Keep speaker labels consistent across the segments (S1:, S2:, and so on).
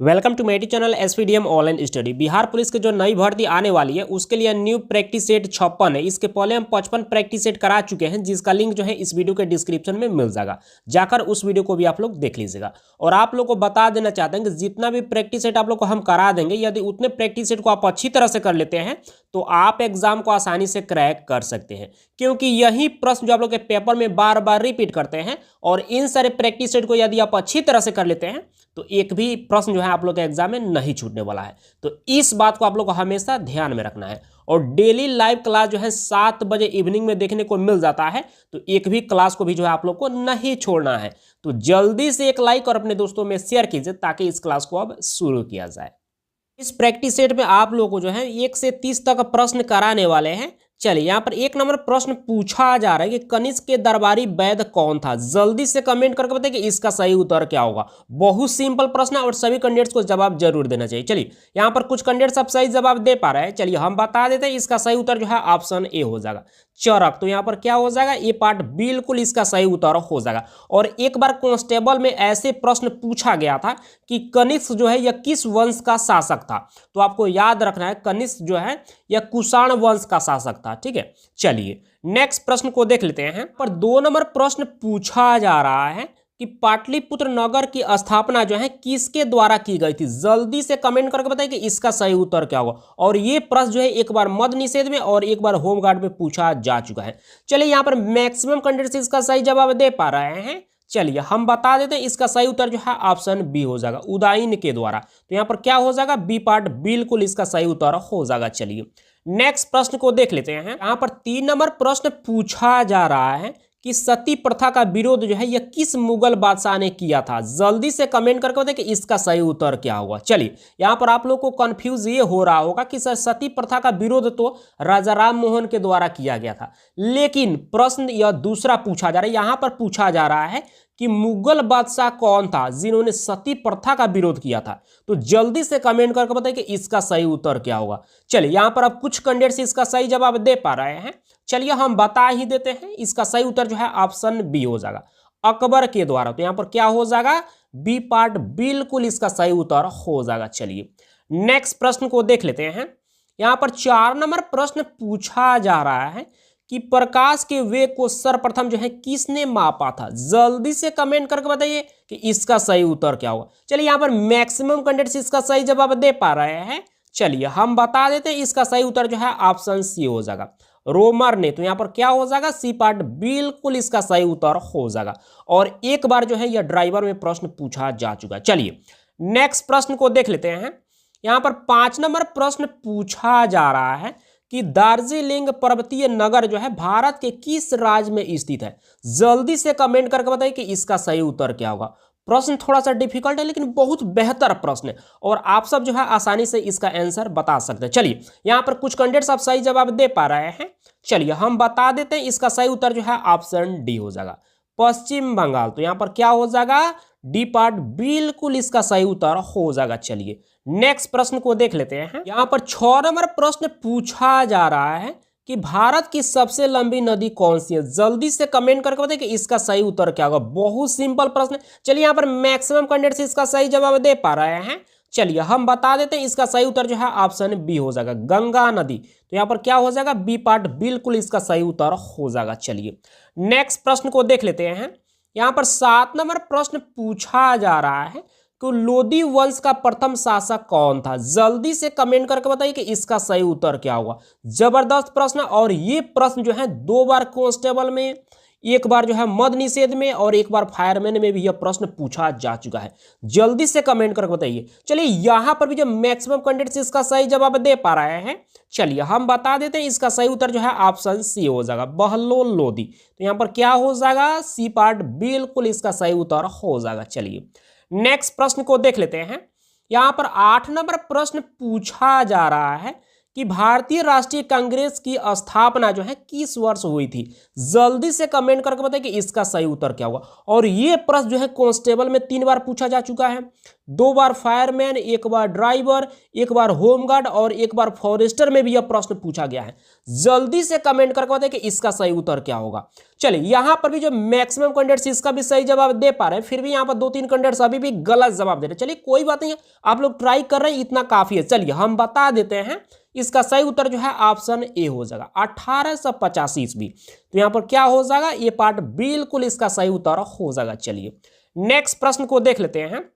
S1: Welcome to मेटी channel SPDM online study. Bihar police के जो नई भर्ती आने वाली है उसके लिए न्यू प्रैक्टिस सेट 56 है। इसके पहले हम 55 प्रैक्टिस सेट करा चुके हैं, जिसका लिंक जो है इस वीडियो के डिस्क्रिप्शन में मिल जाएगा। जाकर उस वीडियो को भी आप लोग देख लीजिएगा। और आप लोग को बता देना चाहते हैं कि जितना भी प्रैक्टिस सेट आप लोग को हम करा देंगे, यदि उतने प्रैक्टिस सेट को आप अच्छी तरह से कर लेते हैं तो आप एग्जाम को आसानी से क्रैक कर सकते हैं, क्योंकि यही प्रश्न जो आप लोग के पेपर में बार बार रिपीट करते हैं। और इन सारे प्रैक्टिस सेट को यदि आप अच्छी तरह से कर लेते हैं तो एक भी प्रश्न जो है आप लोग के एग्जाम में नहीं छूटने वाला है। तो इस बात को आप लोग को हमेशा ध्यान में रखना है। और डेली लाइव क्लास जो है 7 बजे इवनिंग में देखने को मिल जाता है, तो एक भी क्लास को भी जो है आप लोग को नहीं छोड़ना है। तो जल्दी से एक लाइक और अपने दोस्तों में शेयर कीजिए ताकि इस क्लास को अब शुरू किया जाए। इस प्रैक्टिस सेट में आप लोगों को जो है 1 से 30 तक प्रश्न कराने वाले हैं। चलिए, यहाँ पर 1 नंबर प्रश्न पूछा जा रहा है कि कनिष्क के दरबारी वैद्य कौन था। जल्दी से कमेंट करके बताइए कि इसका सही उत्तर क्या होगा। बहुत सिंपल प्रश्न है और सभी कैंडिडेट्स को जवाब जरूर देना चाहिए। चलिए, यहाँ पर कुछ कैंडिडेट्स अब सही जवाब दे पा रहे हैं। चलिए हम बता देते हैं, इसका सही उत्तर जो है ऑप्शन ए हो जाएगा, चरक। तो यहाँ पर क्या हो जाएगा, ये पार्ट बिल्कुल इसका सही उत्तर हो जाएगा। और एक बार कांस्टेबल में ऐसे प्रश्न पूछा गया था कि कनिष्क जो है यह किस वंश का शासक था। तो आपको याद रखना है कनिष्क जो है यह कुषाण वंश का शासक था। ठीक है, चलिए नेक्स्ट प्रश्न को देख लेते हैं। पर 2 नंबर प्रश्न पूछा जा रहा है कि पाटलिपुत्र नगर की स्थापना जो है किसके द्वारा की गई थी। जल्दी से कमेंट करके बताइए कि इसका सही उत्तर क्या होगा। और ये प्रश्न जो है एक बार मद्य निषेध में और एक बार होमगार्ड में पूछा जा चुका है। चलिए, यहाँ पर मैक्सिमम कैंडिडेट्स इसका सही जवाब दे पा रहे हैं। चलिए हम बता देते हैं, इसका सही उत्तर जो है ऑप्शन बी हो जाएगा, उदाइन के द्वारा। तो यहाँ पर क्या हो जाएगा, बी पार्ट बिल्कुल इसका सही उत्तर हो जाएगा। चलिए नेक्स्ट प्रश्न को देख लेते हैं। यहाँ पर 3 नंबर प्रश्न पूछा जा रहा है कि सती प्रथा का विरोध जो है यह किस मुगल बादशाह ने किया था। जल्दी से कमेंट करके बताइए कि इसका सही उत्तर क्या होगा। चलिए, यहाँ पर आप लोग को कंफ्यूज ये हो रहा होगा कि सर सती प्रथा का विरोध तो राजा राम मोहन के द्वारा किया गया था, लेकिन प्रश्न यह दूसरा पूछा जा रहा है। यहाँ पर पूछा जा रहा है कि मुगल बादशाह कौन था जिन्होंने सती प्रथा का विरोध किया था। तो जल्दी से कमेंट करके बताइए कि इसका सही उत्तर क्या होगा। चलिए, यहाँ पर अब कुछ कैंडिडेट्स इसका सही जवाब दे पा रहे हैं। चलिए हम बता ही देते हैं, इसका सही उत्तर जो है ऑप्शन बी हो जाएगा, अकबर के द्वारा। तो यहाँ पर क्या हो जाएगा, बी पार्ट बिल्कुल इसका सही उत्तर हो जाएगा। चलिए नेक्स्ट प्रश्न को देख लेते हैं। यहाँ पर 4 नंबर प्रश्न पूछा जा रहा है कि प्रकाश के वेग को सर्वप्रथम जो है किसने मापा था। जल्दी से कमेंट करके बताइए कि इसका सही उत्तर क्या होगा। चलिए, यहाँ पर मैक्सिमम कैंडिडेट्स इसका सही जवाब दे पा रहे हैं। चलिए हम बता देते हैं, इसका सही उत्तर जो है ऑप्शन सी हो जाएगा, रोमर ने। तो यहाँ पर क्या हो जाएगा, सी पार्ट बिल्कुल इसका सही उत्तर हो जाएगा। और एक बार जो है यह ड्राइवर में प्रश्न पूछा जा चुका है। चलिए नेक्स्ट प्रश्न को देख लेते हैं। यहाँ पर 5 नंबर प्रश्न पूछा जा रहा है कि दार्जिलिंग पर्वतीय नगर जो है भारत के किस राज्य में स्थित है। जल्दी से कमेंट करके बताइए कि इसका सही उत्तर क्या होगा। प्रश्न थोड़ा सा डिफिकल्ट है लेकिन बहुत बेहतर प्रश्न है और आप सब जो है आसानी से इसका आंसर बता सकते हैं। चलिए, यहाँ पर कुछ कैंडिडेट्स आप सही जवाब दे पा रहे हैं। चलिए हम बता देते हैं, इसका सही उत्तर जो है ऑप्शन डी हो जाएगा, पश्चिम बंगाल। तो यहाँ पर क्या हो जाएगा, डी पार्ट बिल्कुल इसका सही उत्तर हो जाएगा। चलिए नेक्स्ट प्रश्न को देख लेते हैं। यहाँ पर 6 नंबर प्रश्न पूछा जा रहा है कि भारत की सबसे लंबी नदी कौन सी है। जल्दी से कमेंट करके बताइए कि इसका सही उत्तर क्या होगा। बहुत सिंपल प्रश्न है। चलिए, यहाँ पर मैक्सिमम कैंडिडेट्स इसका सही जवाब दे पा रहे हैं। चलिए हम बता देते हैं, इसका सही उत्तर जो है ऑप्शन बी हो जाएगा, गंगा नदी। तो यहाँ पर क्या हो जाएगा, बी पार्ट बिल्कुल इसका सही उत्तर हो जाएगा। चलिए नेक्स्ट प्रश्न को देख लेते हैं। यहाँ पर 7 नंबर प्रश्न पूछा जा रहा है कि लोदी वंश का प्रथम शासक कौन था। जल्दी से कमेंट करके बताइए कि इसका सही उत्तर क्या होगा। जबरदस्त प्रश्न, और ये प्रश्न जो है 2 बार कांस्टेबल में, एक बार जो है मद्य निषेध में और एक बार फायरमैन में भी यह प्रश्न पूछा जा चुका है। जल्दी से कमेंट करके बताइए। चलिए, यहाँ पर भी जो मैक्सिमम कैंडिडेट्स इसका सही जवाब दे पा रहे हैं। चलिए हम बता देते हैं, इसका सही उत्तर जो है ऑप्शन सी हो जाएगा, बहलोल लोदी। तो यहाँ पर क्या हो जाएगा, सी पार्ट बिल्कुल इसका सही उत्तर हो जाएगा। चलिए नेक्स्ट प्रश्न को देख लेते हैं। यहाँ पर 8 नंबर प्रश्न पूछा जा रहा है कि भारतीय राष्ट्रीय कांग्रेस की स्थापना जो है किस वर्ष हुई थी। जल्दी से कमेंट करके बताइए कि इसका सही उत्तर क्या होगा। और ये प्रश्न जो है कांस्टेबल में 3 बार पूछा जा चुका है, 2 बार फायरमैन, 1 बार ड्राइवर, 1 बार होमगार्ड और 1 बार फॉरेस्टर में भी यह प्रश्न पूछा गया है। जल्दी से कमेंट करके बताइए कि इसका सही उत्तर क्या होगा। चलिए यहां पर भी जो मैक्सिमम कैंडिडेट्स इसका भी सही जवाब दे पा रहे हैं, फिर भी यहां पर 2-3 कैंडिडेट्स अभी भी गलत जवाब दे रहे हैं। चलिए कोई बात नहीं है, आप लोग ट्राई कर रहे हैं, इतना काफी है। चलिए हम बता देते हैं, इसका सही उत्तर जो है ऑप्शन ए हो जाएगा, 1885 ईस्वी। तो यहां पर क्या हो जाएगा, ये पार्ट बिल्कुल इसका सही उत्तर हो जाएगा। चलिए नेक्स्ट प्रश्न को देख लेते हैं।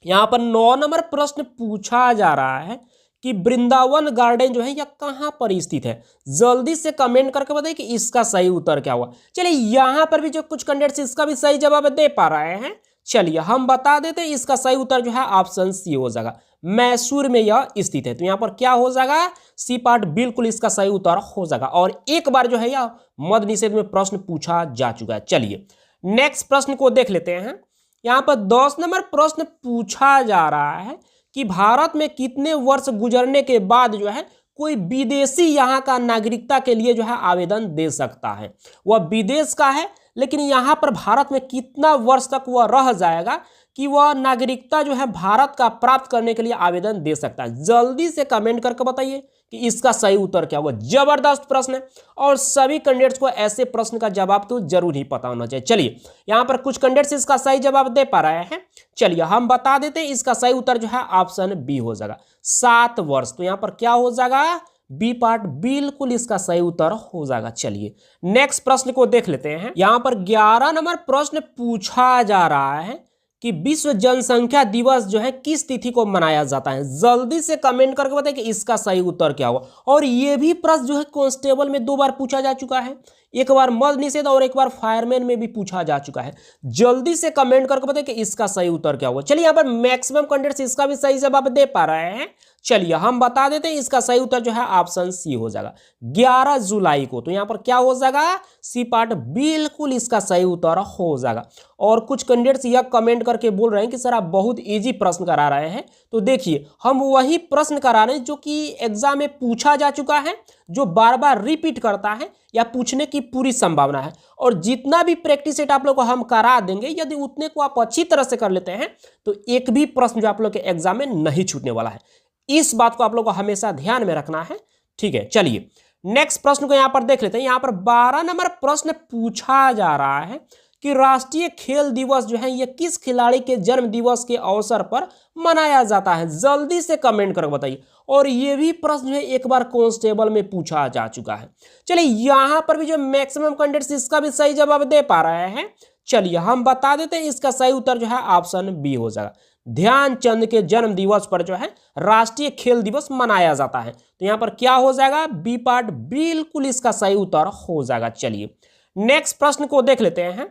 S1: यहां पर 9 नंबर प्रश्न पूछा जा रहा है कि वृंदावन गार्डन जो है यह कहां पर स्थित है। जल्दी से कमेंट करके बताइए कि इसका सही उत्तर क्या हुआ। चलिए यहां पर भी जो कुछ कैंडिडेट्स इसका भी सही जवाब दे पा रहे हैं, चलिए हम बता देते हैं, इसका सही उत्तर जो है ऑप्शन सी हो जाएगा, मैसूर में यह स्थित है। तो यहां पर क्या हो जाएगा, सी पार्ट बिल्कुल इसका सही उत्तर हो जाएगा। और एक बार जो है यह मद्य निषेध में प्रश्न पूछा जा चुका है। चलिए नेक्स्ट प्रश्न को देख लेते हैं। यहां पर 10 नंबर प्रश्न पूछा जा रहा है कि भारत में कितने वर्ष गुजरने के बाद जो है कोई विदेशी यहां का नागरिकता के लिए जो है आवेदन दे सकता है। वह विदेश का है, लेकिन यहां पर भारत में कितना वर्ष तक वह रह जाएगा कि वह नागरिकता जो है भारत का प्राप्त करने के लिए आवेदन दे सकता है। जल्दी से कमेंट करके बताइए कि इसका सही उत्तर क्या होगा। जबरदस्त प्रश्न है और सभी कैंडिडेट्स को ऐसे प्रश्न का जवाब तो जरूर ही पता होना चाहिए। चलिए यहां पर कुछ कैंडिडेट्स इसका सही जवाब दे पा रहे हैं, चलिए हम बता देते हैं, इसका सही उत्तर जो है ऑप्शन बी हो जाएगा, 7 वर्ष। तो यहां पर क्या हो जाएगा, बी पार्ट बिल्कुल इसका सही उत्तर हो जाएगा। चलिए नेक्स्ट प्रश्न को देख लेते हैं। यहां पर 11 नंबर प्रश्न पूछा जा रहा है कि विश्व जनसंख्या दिवस जो है किस तिथि को मनाया जाता है। जल्दी से कमेंट करके बताइए कि इसका सही उत्तर क्या होगा। और यह भी प्रश्न जो है कांस्टेबल में 2 बार पूछा जा चुका है, एक बार मद्य निषेध और एक बार फायरमैन में भी पूछा जा चुका है। जल्दी से कमेंट करके बताइए कि इसका सही उत्तर क्या होगा। चलिए यहाँ पर मैक्सिमम कैंडिडेट्स इसका भी सही जवाब दे पा रहे हैं, चलिए हम बता देते हैं, इसका सही उत्तर जो है ऑप्शन सी हो जाएगा, 11 जुलाई को। तो यहां पर क्या हो जाएगा, सी पार्ट बिल्कुल इसका सही उत्तर हो जाएगा। और कुछ कैंडिडेट्स यह कमेंट करके बोल रहे हैं कि सर आप बहुत इजी प्रश्न करा रहे हैं। तो देखिए हम वही प्रश्न करा रहे हैं जो कि एग्जाम में पूछा जा चुका है, जो बार बार रिपीट करता है या पूछने की पूरी संभावना है। और जितना भी प्रैक्टिस सेट आप लोग को हम करा देंगे, यदि उतने को आप अच्छी तरह से कर लेते हैं तो एक भी प्रश्न जो आप लोग के एग्जाम में नहीं छूटने वाला है। इस बात को आप लोग को हमेशा ध्यान में रखना है, ठीक है। चलिए नेक्स्ट प्रश्न को यहां पर देख लेते हैं। यहां पर 12 नंबर प्रश्न पूछा जा रहा है कि राष्ट्रीय खेल दिवस जो है ये किस खिलाड़ी के जन्म दिवस के अवसर पर मनाया जाता है। जल्दी से कमेंट करके बताइए। और ये भी प्रश्न जो है एक बार कांस्टेबल में पूछा जा चुका है। चलिए यहां पर भी जो मैक्सिमम कैंडिडेट्स इसका भी सही जवाब दे पा रहे हैं, चलिए हम बता देते हैं, इसका सही उत्तर जो है ऑप्शन बी हो जाएगा, ध्यानचंद के जन्म दिवस पर जो है राष्ट्रीय खेल दिवस मनाया जाता है। तो यहां पर क्या हो जाएगा, बी पार्ट बिल्कुल इसका सही उत्तर हो जाएगा। चलिए नेक्स्ट प्रश्न को देख लेते हैं।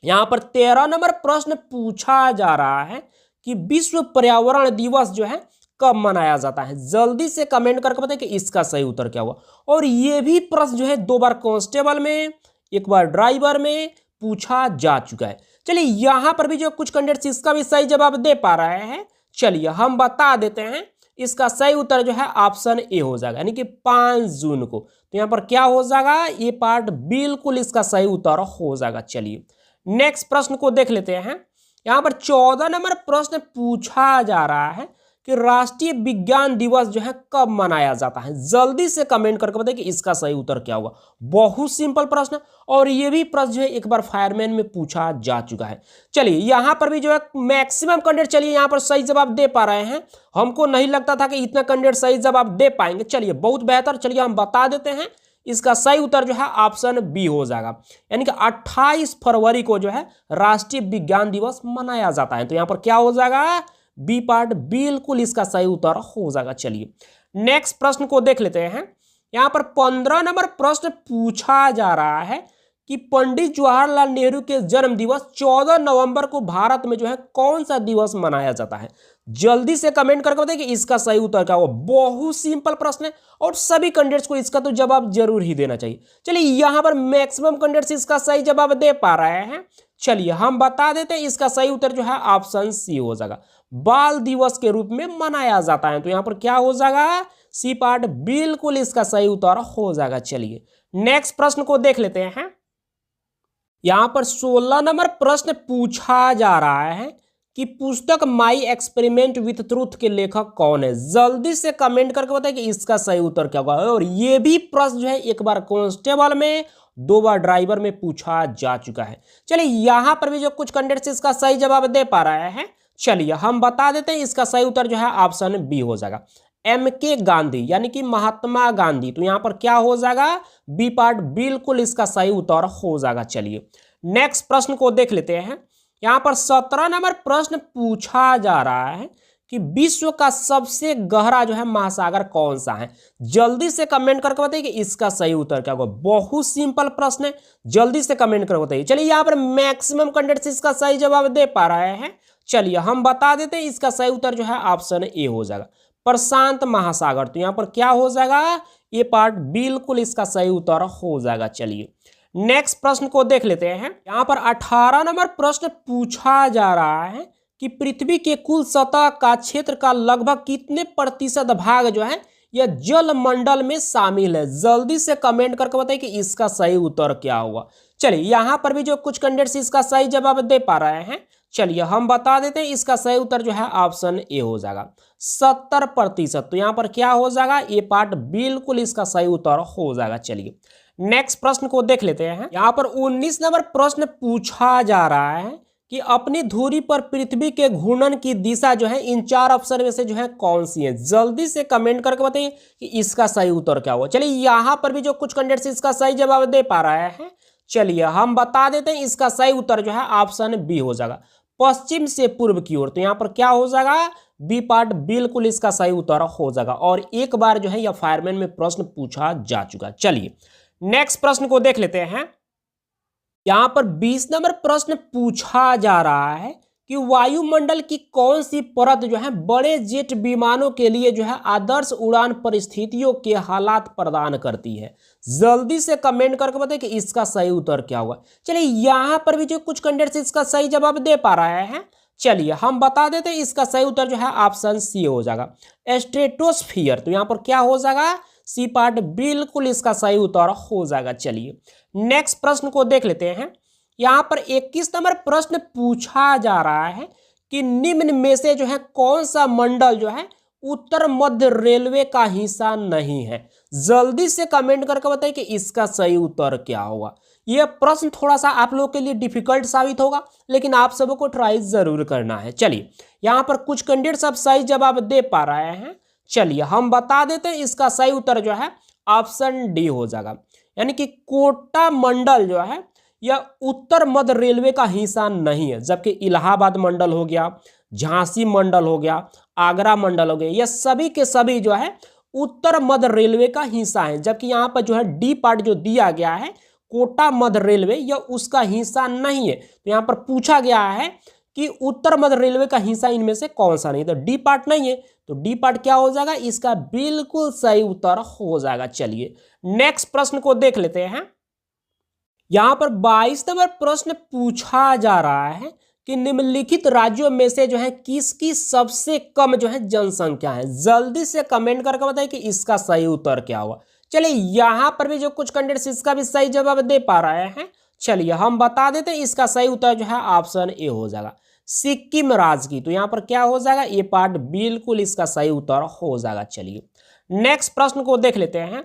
S1: यहां पर 13 नंबर प्रश्न पूछा जा रहा है कि विश्व पर्यावरण दिवस जो है कब मनाया जाता है। जल्दी से कमेंट करके बताइए कि इसका सही उत्तर क्या हुआ। और यह भी प्रश्न जो है 2 बार कांस्टेबल में, एक बार ड्राइवर में पूछा जा चुका है। चलिए यहां पर भी जो कुछ कैंडिडेट्स इसका भी सही जवाब दे पा रहे हैं, चलिए हम बता देते हैं, इसका सही उत्तर जो है ऑप्शन ए हो जाएगा, यानी कि 5 जून को। तो यहां पर क्या हो जाएगा, ये पार्ट बिल्कुल इसका सही उत्तर हो जाएगा। चलिए नेक्स्ट प्रश्न को देख लेते हैं। यहां पर 14 नंबर प्रश्न पूछा जा रहा है कि राष्ट्रीय विज्ञान दिवस जो है कब मनाया जाता है। जल्दी से कमेंट करके बताइए कि इसका सही उत्तर क्या होगा। बहुत सिंपल प्रश्न, और ये भी प्रश्न जो है एक बार फायरमैन में पूछा जा चुका है। चलिए यहां पर भी जो है मैक्सिमम कैंडिडेट चलिए यहां पर सही जवाब दे पा रहे हैं। हमको नहीं लगता था कि इतना कैंडिडेट सही जवाब दे पाएंगे। चलिए बहुत बेहतर, चलिए हम बता देते हैं, इसका सही उत्तर जो है ऑप्शन बी हो जाएगा, यानी कि 28 फरवरी को जो है राष्ट्रीय विज्ञान दिवस मनाया जाता है। तो यहां पर क्या हो जाएगा, बी पार्ट बिल्कुल इसका सही उत्तर हो जाएगा। चलिए नेक्स्ट प्रश्न को देख लेते हैं। यहां पर 15 नंबर प्रश्न पूछा जा रहा है कि पंडित जवाहरलाल नेहरू के जन्म दिवस 14 नवंबर को भारत में जो है कौन सा दिवस मनाया जाता है। जल्दी से कमेंट करके बताइए कि इसका सही उत्तर क्या होगा। बहुत सिंपल प्रश्न है और सभी कैंडिडेट्स को इसका तो जवाब जरूर ही देना चाहिए। चलिए यहां पर मैक्सिमम कैंडिडेट्स इसका सही जवाब दे पा रहे हैं, चलिए हम बता देते हैं, इसका सही उत्तर जो है ऑप्शन सी हो जाएगा, बाल दिवस के रूप में मनाया जाता है। तो यहां पर क्या हो जाएगा, सी पार्ट बिल्कुल इसका सही उत्तर हो जाएगा। चलिए नेक्स्ट प्रश्न को देख लेते हैं। यहां पर 16 नंबर प्रश्न पूछा जा रहा है कि पुस्तक माई एक्सपेरिमेंट विथ ट्रूथ के लेखक कौन है? जल्दी से कमेंट करके बताएं कि इसका सही उत्तर क्या होगा। और ये भी प्रश्न जो है एक बार कांस्टेबल में, 2 बार ड्राइवर में पूछा जा चुका है। चलिए यहां पर भी जो कुछ कैंडिडेट्स इसका सही जवाब दे पा रहे हैं, चलिए हम बता देते हैं। इसका सही उत्तर जो है ऑप्शन बी हो जाएगा, MK गांधी यानी कि महात्मा गांधी। तो यहां पर क्या हो जाएगा? बी पार्ट बिल्कुल इसका सही उत्तर हो जाएगा। चलिए नेक्स्ट प्रश्न को देख लेते हैं। यहां पर 17 नंबर प्रश्न पूछा जा रहा है कि विश्व का सबसे गहरा जो है महासागर कौन सा है? जल्दी से कमेंट करके बताइए कि इसका सही उत्तर क्या होगा। बहुत सिंपल प्रश्न है, जल्दी से कमेंट करके बताइए। चलिए यहां पर मैक्सिमम कैंडिडेट्स इसका सही जवाब दे पा रहे हैं। चलिए हम बता देते हैं, इसका सही उत्तर जो है ऑप्शन ए हो जाएगा, प्रशांत महासागर। तो यहां पर क्या हो जाएगा? ये पार्ट बिल्कुल इसका सही उत्तर हो जाएगा। चलिए नेक्स्ट प्रश्न को देख लेते हैं। यहां पर 18 नंबर प्रश्न पूछा जा रहा है कि पृथ्वी के कुल सतह का क्षेत्र का लगभग कितने प्रतिशत भाग जो है यह जल मंडल में शामिल है? जल्दी से कमेंट करके बताइए कि इसका सही उत्तर क्या होगा। चलिए यहां पर भी जो कुछ कैंडिडेट्स इसका सही जवाब दे पा रहे हैं, चलिए हम बता देते हैं। इसका सही उत्तर जो है ऑप्शन ए हो जाएगा, 70%। तो यहां पर क्या हो जाएगा? ये पार्ट बिल्कुल इसका सही उत्तर हो जाएगा। चलिए नेक्स्ट प्रश्न को देख लेते हैं। यहां पर 19 नंबर प्रश्न पूछा जा रहा है कि अपनी धुरी पर पृथ्वी के घूर्णन की दिशा जो है इन 4 ऑप्शन में से जो है कौन सी है? जल्दी से कमेंट करके बताइए कि इसका सही उत्तर क्या होगा। चलिए यहां पर भी जो कुछ कैंडिडेट्स इसका सही जवाब दे पा रहे हैं, चलिए हम बता देते हैं। इसका सही उत्तर जो है ऑप्शन बी हो जाएगा, पश्चिम से पूर्व की ओर। तो यहां पर क्या हो जाएगा? बी पार्ट बिल्कुल इसका सही उत्तर हो जाएगा। और एक बार जो है यह फायरमैन में प्रश्न पूछा जा चुका है। चलिए नेक्स्ट प्रश्न को देख लेते हैं। यहां पर 20 नंबर प्रश्न पूछा जा रहा है कि वायुमंडल की कौन सी परत जो है बड़े जेट विमानों के लिए जो है आदर्श उड़ान परिस्थितियों के हालात प्रदान करती है? जल्दी से कमेंट करके बताइए कि इसका सही उत्तर क्या होगा। चलिए यहां पर भी जो कुछ कैंडिडेट्स इसका सही जवाब दे पा रहे हैं, चलिए हम बता देते हैं। इसका सही उत्तर जो है ऑप्शन सी हो जाएगा, स्ट्रेटोस्फियर। तो यहां पर क्या हो जाएगा? सी पार्ट बिल्कुल इसका सही उत्तर हो जाएगा। चलिए नेक्स्ट प्रश्न को देख लेते हैं। यहां पर 21 नंबर प्रश्न पूछा जा रहा है कि निम्न में से जो है कौन सा मंडल जो है उत्तर मध्य रेलवे का हिस्सा नहीं है? जल्दी से कमेंट करके बताइए कि इसका सही उत्तर क्या होगा। यह प्रश्न थोड़ा सा आप लोगों के लिए डिफिकल्ट साबित होगा, लेकिन आप सबको ट्राई जरूर करना है। चलिए यहां पर कुछ कैंडिडेट्स अब सही जवाब दे पा रहे हैं, चलिए हम बता देते हैं। इसका सही उत्तर जो है ऑप्शन डी हो जाएगा, यानी कि कोटा मंडल जो है यह उत्तर मध्य रेलवे का हिस्सा नहीं है। जबकि इलाहाबाद मंडल हो गया, झांसी मंडल हो गया, आगरा मंडल हो गया, ये सभी के सभी जो है उत्तर मध्य रेलवे का हिस्सा है। जबकि यहाँ पर जो है डी पार्ट जो दिया गया है कोटा मध्य रेलवे, यह उसका हिस्सा नहीं है। तो यहाँ पर पूछा गया है कि उत्तर मध्य रेलवे का हिस्सा इनमें से कौन सा नहीं, तो डी पार्ट नहीं है। तो डी पार्ट क्या हो जाएगा? इसका बिल्कुल सही उत्तर हो जाएगा। चलिए नेक्स्ट प्रश्न को देख लेते हैं। यहां पर 22 नंबर प्रश्न पूछा जा रहा है कि निम्नलिखित राज्यों में से जो है किसकी सबसे कम जो है जनसंख्या है? जल्दी से कमेंट करके बताइए कि इसका सही उत्तर क्या होगा। चलिए यहां पर भी जो कुछ कैंडिडेट्स इसका भी सही जवाब दे पा रहे हैं, चलिए हम बता देते हैं। इसका सही उत्तर जो है ऑप्शन ए हो जाएगा, सिक्किम राज्य की। तो यहां पर क्या हो जाएगा? ये पार्ट बिल्कुल इसका सही उत्तर हो जाएगा। चलिए नेक्स्ट प्रश्न को देख लेते हैं।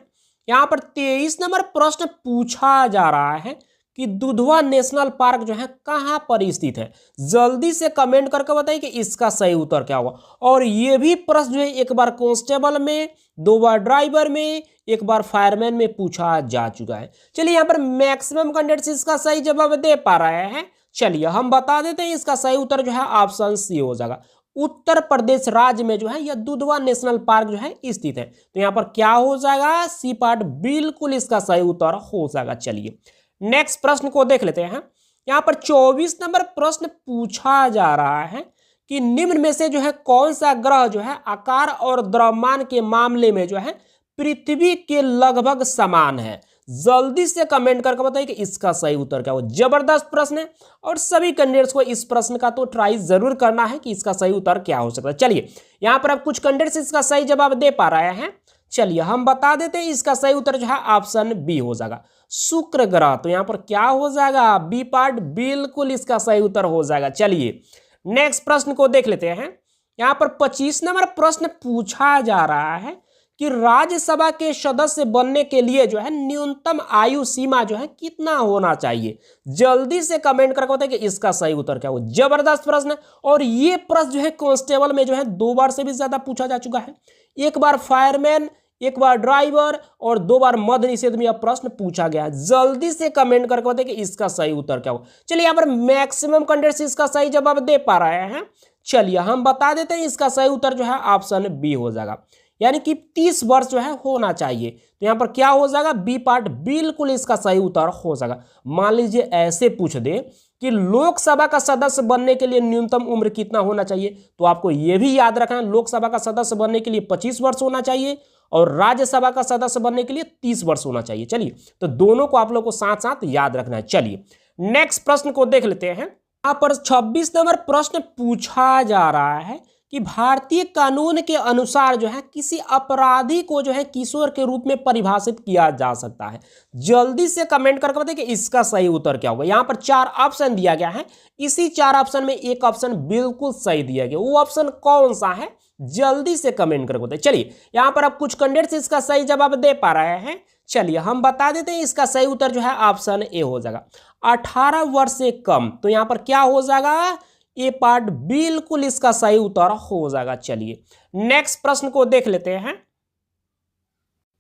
S1: यहां पर 23 नंबर प्रश्न पूछा जा रहा है कि दुधवा नेशनल पार्क जो है कहां पर स्थित है? जल्दी से कमेंट करके बताइए कि इसका सही उत्तर क्या होगा। और ये भी प्रश्न जो है एक बार कांस्टेबल में, 2 बार ड्राइवर में, 1 बार फायरमैन में पूछा जा चुका है। चलिए यहाँ पर मैक्सिमम कैंडिडेट्स इसका सही जवाब दे पा रहे हैं, चलिए हम बता देते हैं। इसका सही उत्तर जो है ऑप्शन सी हो जाएगा, उत्तर प्रदेश राज्य में जो है यह दुधवा नेशनल पार्क जो है स्थित है। तो यहाँ पर क्या हो जाएगा? सी पार्ट बिल्कुल इसका सही उत्तर हो जाएगा। चलिए नेक्स्ट प्रश्न को देख लेते हैं। यहाँ पर 24 नंबर प्रश्न पूछा जा रहा है कि निम्न में से जो है कौन सा ग्रह जो है आकार और द्रव्यमान के मामले में जो है पृथ्वी के लगभग समान है? जल्दी से कमेंट करके बताइए कि इसका सही उत्तर क्या हो। जबरदस्त प्रश्न है और सभी कैंडिडेट्स को इस प्रश्न का तो ट्राई जरूर करना है कि इसका सही उत्तर क्या हो सकता है। चलिए यहाँ पर अब कुछ कैंडिडेट्स इसका सही जवाब दे पा रहे हैं, चलिए हम बता देते हैं। इसका सही उत्तर जो है ऑप्शन बी हो जाएगा, शुक्र ग्रह। तो यहाँ पर क्या हो जाएगा? बी पार्ट बिल्कुल इसका सही उत्तर हो जाएगा। चलिए नेक्स्ट प्रश्न को देख लेते हैं। यहाँ पर 25 नंबर प्रश्न पूछा जा रहा है कि राज्यसभा के सदस्य बनने के लिए जो है न्यूनतम आयु सीमा जो है कितना होना चाहिए। जल्दी से कमेंट करके बताइए कि इसका सही उत्तर क्या हो। जबरदस्त प्रश्न है और ये प्रश्न जो है कांस्टेबल में जो है 2 बार से भी ज्यादा पूछा जा चुका है। एक बार फायरमैन, एक बार ड्राइवर और 2 बार मद्य निषेध में यह प्रश्न पूछा गया है। जल्दी से कमेंट करके बताइए कि इसका सही उत्तर क्या हो। चलिए यहाँ पर मैक्सिमम कैंडिडेट्स इसका सही जवाब दे पा रहे हैं। चलिए हम बता देते हैं, इसका सही उत्तर जो है ऑप्शन बी हो जाएगा, यानी कि 30 वर्ष जो है होना चाहिए। तो यहाँ पर क्या हो जाएगा, बी पार्ट बिल्कुल इसका सही उत्तर हो जाएगा। मान लीजिए ऐसे पूछ दे कि लोकसभा का सदस्य बनने के लिए न्यूनतम उम्र कितना होना चाहिए, तो आपको यह भी याद रखना है लोकसभा का सदस्य बनने के लिए 25 वर्ष होना चाहिए और राज्यसभा का सदस्य बनने के लिए 30 वर्ष होना चाहिए। चलिए तो दोनों को आप लोग को साथ साथ याद रखना है। चलिए नेक्स्ट प्रश्न को देख लेते हैं। यहाँ पर 26 नंबर प्रश्न पूछा जा रहा है कि भारतीय कानून के अनुसार जो है किसी अपराधी को जो है किशोर के रूप में परिभाषित किया जा सकता है। जल्दी से कमेंट करके बताइए कि इसका सही उत्तर क्या होगा। यहाँ पर 4 ऑप्शन दिया गया है, इसी 4 ऑप्शन में एक ऑप्शन बिल्कुल सही दिया गया। वो ऑप्शन कौन सा है, जल्दी से कमेंट करके बताइए। चलिए यहाँ पर अब कुछ कैंडिडेट्स इसका सही जवाब दे पा रहे हैं। चलिए हम बता देते हैं, इसका सही उत्तर जो है ऑप्शन ए हो जाएगा, 18 वर्ष से कम। तो यहाँ पर क्या हो जाएगा, ए पार्ट बिल्कुल इसका सही उत्तर हो जाएगा। चलिए नेक्स्ट प्रश्न को देख लेते हैं।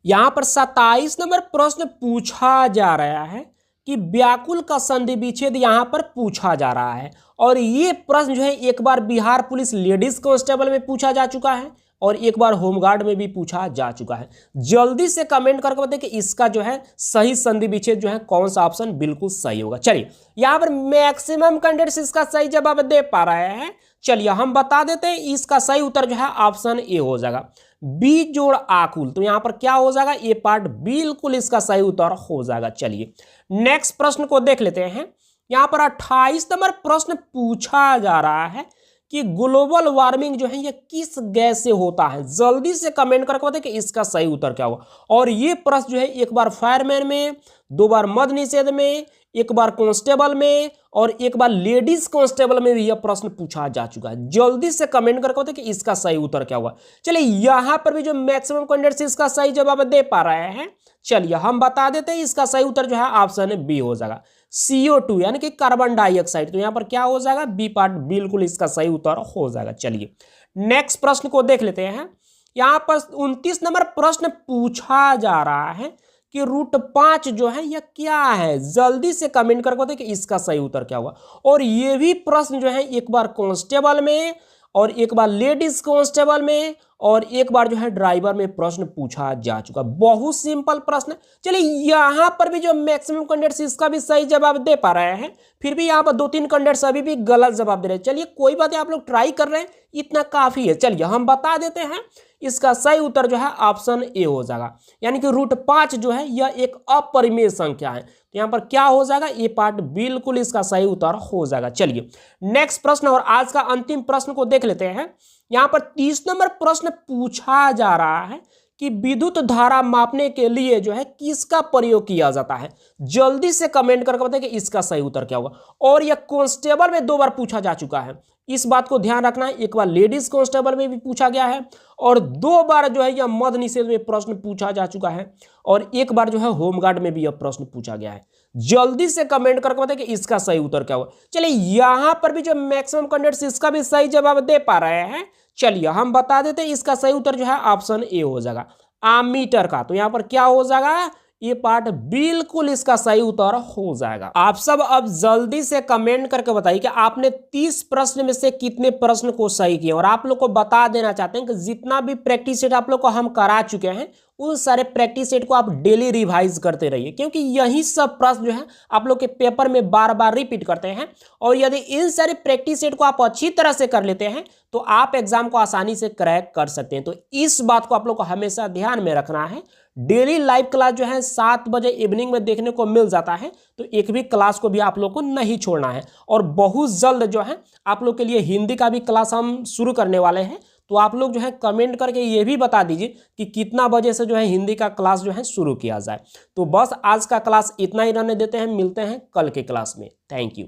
S1: यहां पर 27 नंबर प्रश्न पूछा जा रहा है कि व्याकुल का संधि विच्छेद यहां पर पूछा जा रहा है और ये प्रश्न जो है एक बार बिहार पुलिस लेडीज कांस्टेबल में पूछा जा चुका है और एक बार होमगार्ड में भी पूछा जा चुका है। जल्दी से कमेंट करके बताइए कि इसका जो है सही संधि विच्छेद जो है कौन सा ऑप्शन बिल्कुल सही होगा। चलिए यहाँ पर मैक्सिमम कैंडिडेट्स इसका सही जवाब दे पा रहे हैं। चलिए हम बता देते हैं, इसका सही उत्तर जो है ऑप्शन ए हो जाएगा, बी जोड़ आकुल। तो यहाँ पर क्या हो जाएगा, ए पार्ट बिल्कुल इसका सही उत्तर हो जाएगा। चलिए नेक्स्ट प्रश्न को देख लेते हैं। यहाँ पर 28 नंबर प्रश्न पूछा जा रहा है कि ग्लोबल वार्मिंग जो है ये किस गैस से होता है। जल्दी से कमेंट करके बताइए कि इसका सही उत्तर क्या होगा। और ये प्रश्न जो है एक बार फायरमैन में, 2 बार मद्य निषेध में, एक बार कांस्टेबल में और एक बार लेडीज कांस्टेबल में भी यह प्रश्न पूछा जा चुका है। जल्दी से कमेंट करके बताइए कि इसका सही उत्तर क्या होगा। चलिए यहाँ पर भी जो मैक्सिमम कैंडिडेट्स इसका सही जवाब दे पा रहे हैं। चलिए हम बता देते हैं, इसका सही उत्तर जो है ऑप्शन बी हो जाएगा, CO2 यानी कि कार्बन डाइऑक्साइड। तो यहाँ पर क्या हो जाएगा, बी पार्ट बिल्कुल इसका सही उत्तर हो जाएगा। चलिए नेक्स्ट प्रश्न को देख लेते हैं। यहाँ पर 29 नंबर प्रश्न पूछा जा रहा है कि रूट 5 जो है यह क्या है। जल्दी से कमेंट करके बताइए कि इसका सही उत्तर क्या होगा। और ये भी प्रश्न जो है एक बार कांस्टेबल में और एक बार लेडीज कांस्टेबल में और एक बार जो है ड्राइवर में प्रश्न पूछा जा चुका। बहुत सिंपल प्रश्न। चलिए यहाँ पर भी जो मैक्सिमम कैंडिडेट्स इसका भी सही जवाब दे पा रहे हैं, फिर भी यहाँ पर 2-3 कैंडिडेट्स अभी भी गलत जवाब दे रहे हैं। चलिए कोई बात नहीं, आप लोग ट्राई कर रहे हैं, इतना काफी है। चलिए हम बता देते हैं, इसका सही उत्तर जो है ऑप्शन ए हो जाएगा, यानी कि रूट 5 जो है यह एक अपरिमेय संख्या है। तो यहाँ पर क्या हो जाएगा, ए पार्ट बिल्कुल इसका सही उत्तर हो जाएगा। चलिए नेक्स्ट प्रश्न और आज का अंतिम प्रश्न को देख लेते हैं। यहाँ पर 30 नंबर प्रश्न पूछा जा रहा है कि विद्युत धारा मापने के लिए जो है किसका प्रयोग किया जाता है। जल्दी से कमेंट करके बताइए कि इसका सही उत्तर क्या होगा। और यह कांस्टेबल में 2 बार पूछा जा चुका है, इस बात को ध्यान रखना है। एक बार लेडीज कांस्टेबल में भी पूछा गया है और 2 बार जो है यह मद्य निषेध में प्रश्न पूछा जा चुका है और एक बार जो है होमगार्ड में भी यह प्रश्न पूछा गया है। जल्दी से कमेंट करके बताइए कि इसका सही उत्तर क्या होगा। चलिए यहाँ पर भी जो मैक्सिमम कैंडिडेट्स इसका भी सही जवाब दे पा रहे हैं। चलिए हम बता देते हैं, इसका सही उत्तर जो है ऑप्शन ए हो जाएगा, आमीटर का। तो यहाँ पर क्या हो जाएगा, ये पार्ट बिल्कुल इसका सही उत्तर हो जाएगा। आप सब अब जल्दी से कमेंट करके बताइए कि आपने 30 प्रश्न में से कितने प्रश्न को सही किए। और आप लोग को बता देना चाहते हैं कि जितना भी प्रैक्टिस सेट आप लोग को हम करा चुके हैं, उन सारे प्रैक्टिस सेट को आप डेली रिवाइज करते रहिए, क्योंकि यही सब प्रश्न जो है आप लोग के पेपर में बार बार रिपीट करते हैं। और यदि इन सारे प्रैक्टिस सेट को आप अच्छी तरह से कर लेते हैं तो आप एग्जाम को आसानी से क्रैक कर सकते हैं। तो इस बात को आप लोग को हमेशा ध्यान में रखना है। डेली लाइव क्लास जो है 7 बजे इवनिंग में देखने को मिल जाता है, तो एक भी क्लास को भी आप लोग को नहीं छोड़ना है। और बहुत जल्द जो है आप लोग के लिए हिंदी का भी क्लास हम शुरू करने वाले हैं। तो आप लोग जो है कमेंट करके ये भी बता दीजिए कि कितना बजे से जो है हिंदी का क्लास जो है शुरू किया जाए। तो बस आज का क्लास इतना ही रहने देते हैं, मिलते हैं कल के क्लास में। Thank you.